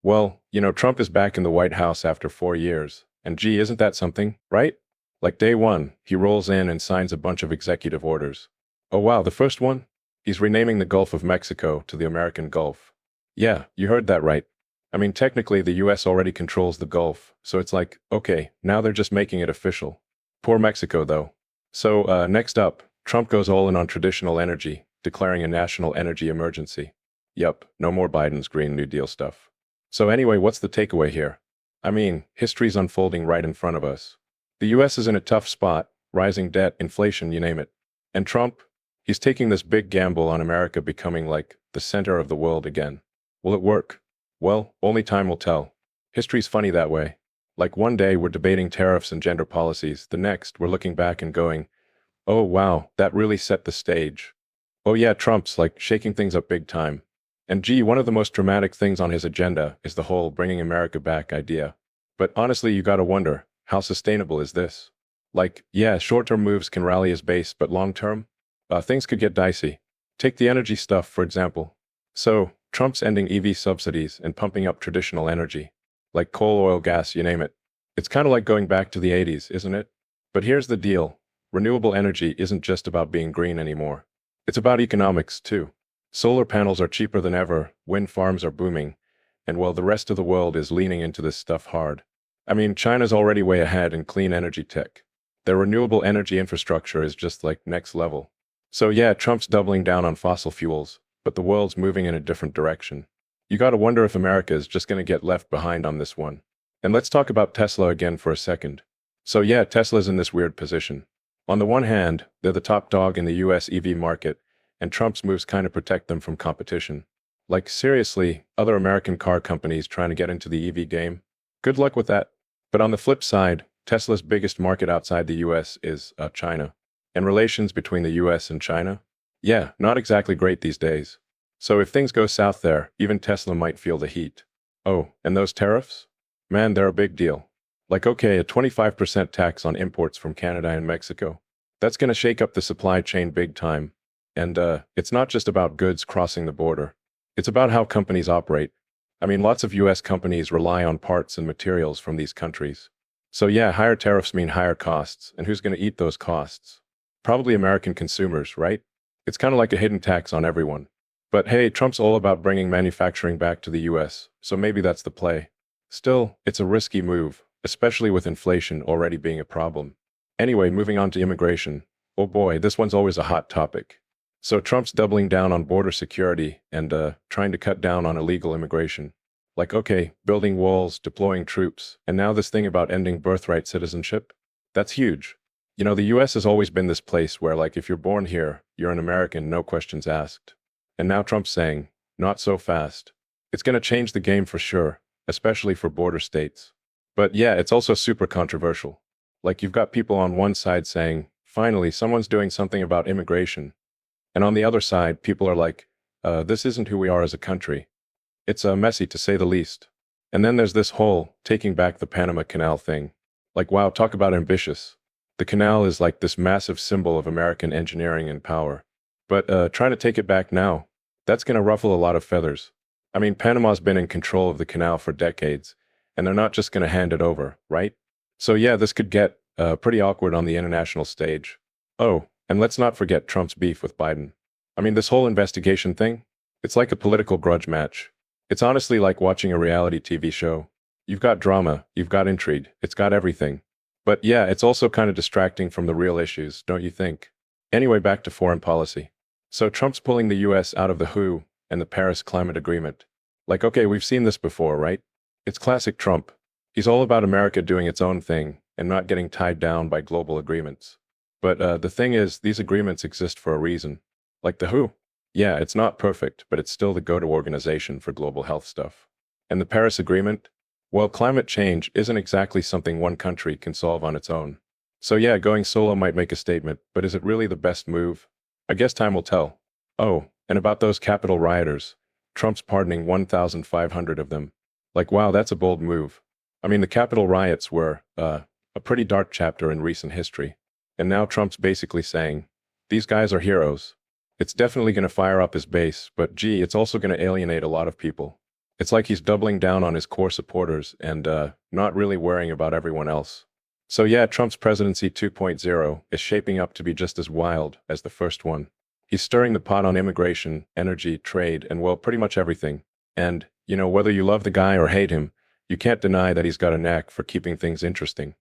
Well, Trump is back in the White House after 4 years. And gee, isn't that something, right? Like day one, he rolls in and signs a bunch of executive orders. Oh wow, the first one? He's renaming the Gulf of Mexico to the American Gulf. Yeah, you heard that right. I mean, technically, the US already controls the Gulf, so it's like, okay, now they're just making it official. Poor Mexico, though. So, next up, Trump goes all in on traditional energy, declaring a national energy emergency. Yup, no more Biden's Green New Deal stuff. So anyway, what's the takeaway here? I mean, history's unfolding right in front of us. The US is in a tough spot, rising debt, inflation, you name it. And Trump, he's taking this big gamble on America becoming like the center of the world again. Will it work? Well, only time will tell. History's funny that way. Like one day we're debating tariffs and gender policies, the next we're looking back and going, oh wow, that really set the stage. Oh yeah, Trump's like shaking things up big time. And gee, one of the most dramatic things on his agenda is the whole bringing America back idea. But honestly, you gotta wonder, how sustainable is this? Like, yeah, short-term moves can rally his base, but long-term? Things could get dicey. Take the energy stuff, for example. So, Trump's ending EV subsidies and pumping up traditional energy. Like coal, oil, gas, you name it. It's kind of like going back to the 80s, isn't it? But here's the deal. Renewable energy isn't just about being green anymore. It's about economics, too. Solar panels are cheaper than ever, wind farms are booming, and while the rest of the world is leaning into this stuff hard. I mean, China's already way ahead in clean energy tech. Their renewable energy infrastructure is just like next level. So yeah, Trump's doubling down on fossil fuels, but the world's moving in a different direction. You gotta wonder if America is just gonna get left behind on this one. And let's talk about Tesla again for a second. So yeah, Tesla's in this weird position. On the one hand, they're the top dog in the US EV market, and Trump's moves kind of protect them from competition. Like seriously, other American car companies trying to get into the EV game? Good luck with that. But on the flip side, Tesla's biggest market outside the US is China. And relations between the US and China? Yeah, not exactly great these days. So if things go south there, even Tesla might feel the heat. Oh, and those tariffs? Man, they're a big deal. Like okay, a 25% tax on imports from Canada and Mexico. That's gonna shake up the supply chain big time. And it's not just about goods crossing the border. It's about how companies operate. I mean, lots of US companies rely on parts and materials from these countries. So yeah, higher tariffs mean higher costs, and who's going to eat those costs? Probably American consumers, right? It's kind of like a hidden tax on everyone. But hey, Trump's all about bringing manufacturing back to the US, so maybe that's the play. Still, it's a risky move, especially with inflation already being a problem. Anyway, moving on to immigration. Oh boy, this one's always a hot topic. So Trump's doubling down on border security and trying to cut down on illegal immigration. Like, okay, building walls, deploying troops, and now this thing about ending birthright citizenship? That's huge. The US has always been this place where, like, if you're born here, you're an American, no questions asked. And now Trump's saying, not so fast. It's going to change the game for sure, especially for border states. But yeah, it's also super controversial. Like, you've got people on one side saying, finally, someone's doing something about immigration. And on the other side, people are like, this isn't who we are as a country. It's messy to say the least. And then there's this whole taking back the Panama Canal thing. Like, wow, talk about ambitious. The canal is like this massive symbol of American engineering and power. But trying to take it back now, that's going to ruffle a lot of feathers. I mean, Panama's been in control of the canal for decades, and they're not just going to hand it over, right? So yeah, this could get pretty awkward on the international stage. Oh, and let's not forget Trump's beef with Biden. I mean, this whole investigation thing, it's like a political grudge match. It's honestly like watching a reality TV show. You've got drama, you've got intrigue, it's got everything. But yeah, it's also kind of distracting from the real issues, don't you think? Anyway, back to foreign policy. So Trump's pulling the US out of the WHO and the Paris Climate Agreement. Like, okay, we've seen this before, right? It's classic Trump. He's all about America doing its own thing and not getting tied down by global agreements. But the thing is, these agreements exist for a reason. Like the WHO. Yeah, it's not perfect, but it's still the go-to organization for global health stuff. And the Paris Agreement? Well, climate change isn't exactly something one country can solve on its own. So yeah, going solo might make a statement, but is it really the best move? I guess time will tell. Oh, and about those Capitol rioters. Trump's pardoning 1,500 of them. Like, wow, that's a bold move. I mean, the Capitol riots were, a pretty dark chapter in recent history. And now Trump's basically saying, these guys are heroes. It's definitely going to fire up his base, but gee, it's also going to alienate a lot of people. It's like he's doubling down on his core supporters and not really worrying about everyone else. So yeah, Trump's presidency 2.0 is shaping up to be just as wild as the first one. He's stirring the pot on immigration, energy, trade, and well, pretty much everything. And, whether you love the guy or hate him, you can't deny that he's got a knack for keeping things interesting.